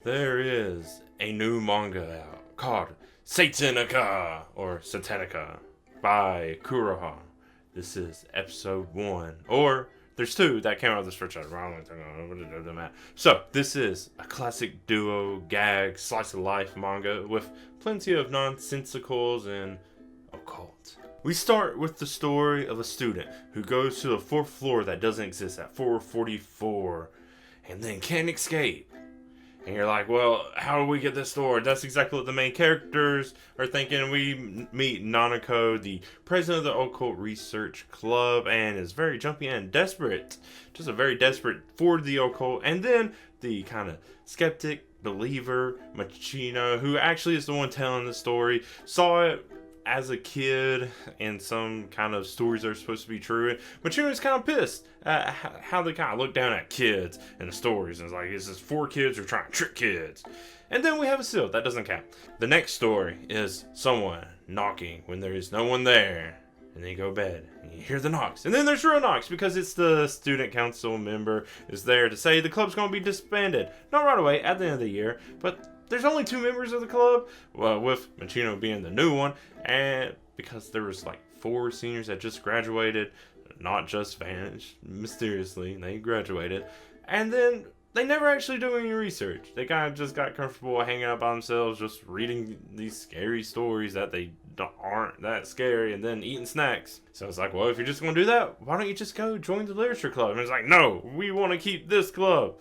There is a new manga out called Satanica or Satanica by Kuroha. This is episode 1. Or there's 2 that came out this first chapter. So this is a classic duo gag slice of life manga with plenty of nonsensicals and occult. We start with the story of a student who goes to the 4th floor that doesn't exist at 444 and then can't escape. And you're like, well, how do we get this door? That's exactly what the main characters are thinking. We meet Nanako, the president of the Occult Research Club, and is very jumpy and desperate. Just a very desperate for the occult. And then the kind of skeptic, believer, Machino, who actually is the one telling the story, saw it as a kid, and some kind of stories are supposed to be true. And Machino's kind of pissed at how they kind of look down at kids in the stories. And it's like, is this 4 kids who are trying to trick kids? And then we have a seal. That doesn't count. The next story is someone knocking when there is no one there. And then you go to bed and you hear the knocks. And then there's real knocks because it's the student council member is there to say the club's going to be disbanded. Not right away, at the end of the year, but there's only 2 members of the club, well, with Machino being the new one, and because there was like 4 seniors that just graduated, not just vanished mysteriously, they graduated, and then they never actually do any research. They kind of just got comfortable hanging out by themselves, just reading these scary stories that they aren't that scary, and then eating snacks. So it's like, well, if you're just going to do that, why don't you just go join the literature club? And it's like, no, we want to keep this club.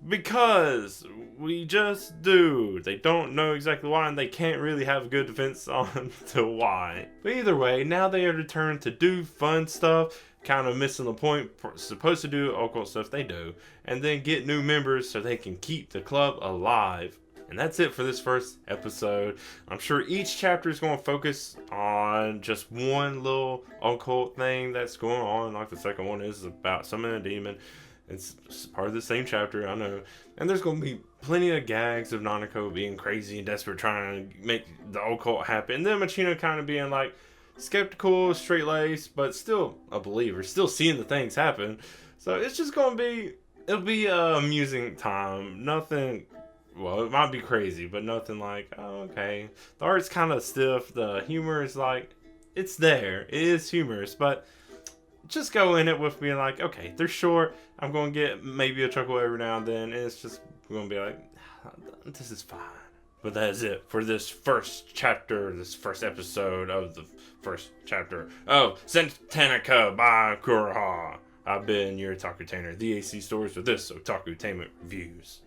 Because we just do. They don't know exactly why, and they can't really have a good defense on to why. But either way, now they are determined to do fun stuff, kind of missing the point. Supposed to do occult stuff, they do, and then get new members so they can keep the club alive. And that's it for this first episode. I'm sure each chapter is going to focus on just one little occult thing that's going on. Like the second one is about summoning a demon. It's part of the same chapter, I know. And there's going to be plenty of gags of Nanako being crazy and desperate, trying to make the occult happen. And then Machino kind of being like skeptical, straight-laced, but still a believer, still seeing the things happen. So it's just going to be, it'll be an amusing time. Nothing, well, it might be crazy, but nothing like, oh, okay. The art's kind of stiff. The humor is like, it's there. It is humorous, but just go in it with being like, okay, they're short. I'm going to get maybe a chuckle every now and then. And it's just going to be like, this is fine. But that is it for this first chapter, this first episode of the first chapter of Satanica by Kuroha. I've been your Otakutainer, the AC Stories, with this Otakutainment Reviews.